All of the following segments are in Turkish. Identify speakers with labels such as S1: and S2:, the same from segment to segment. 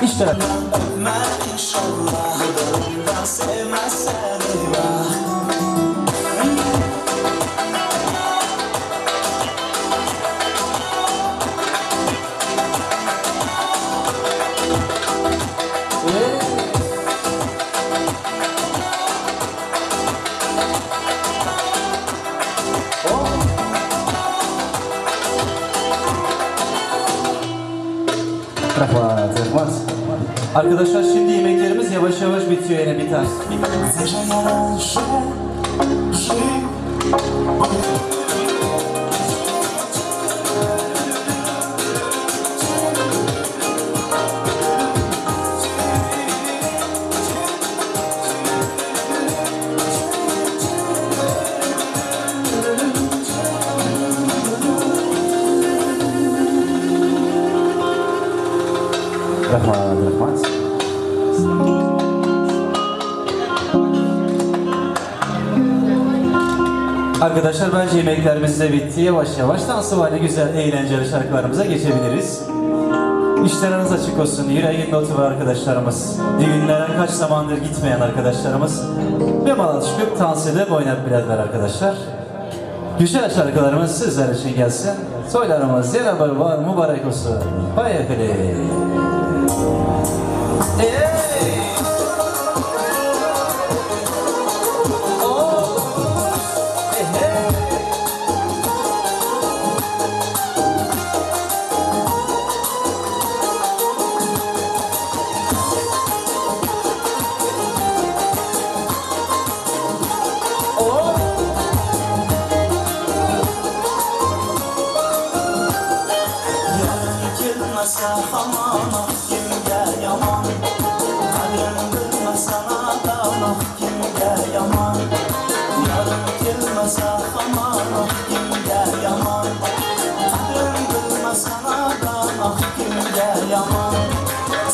S1: İşte. Arkadaşlar şimdi yemeklerimiz yavaş yavaş bitiyor, yine biter. Arkadaşlar bence yemeklerimiz de bitti. Yavaş yavaş dansıvayla güzel, eğlenceli şarkılarımıza geçebiliriz. İşleriniz açık olsun. Yüreğin notu var arkadaşlarımız. Düğünlere kaç zamandır gitmeyen arkadaşlarımız. Bir mala çıkıp dans edip oynayıp bilerler arkadaşlar. Güzel şarkılarımız sizler için gelsin. Soylarımız yine var mübarek olsun. Bayakali.
S2: Aman kimde yaman, kalem kırmasana da kimde yaman. Yarın kırmasa aman kimde yaman, kalem kırmasana da kimde yaman.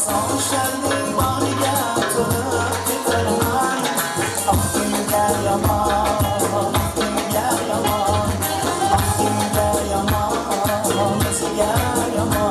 S2: Son şerrin bana getirip gidermen, ah kimde yaman, ah kimde yaman, ah kimde yaman, kimde yaman.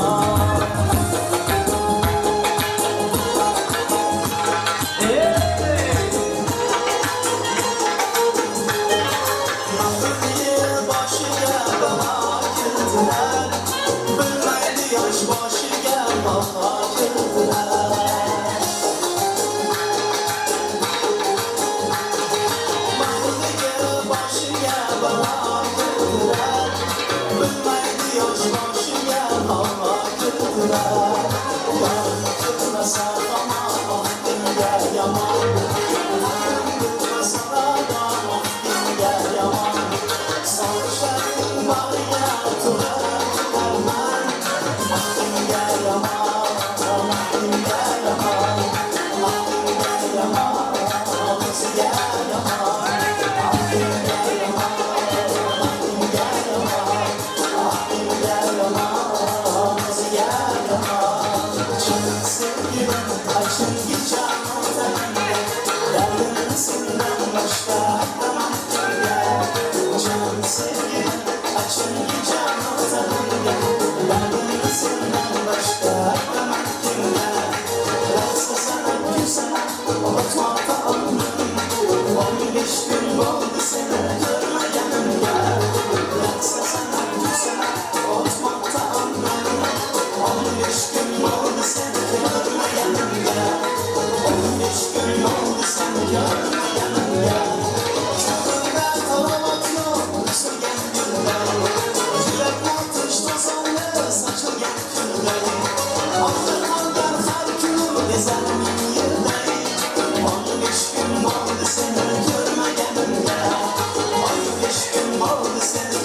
S2: oldu seni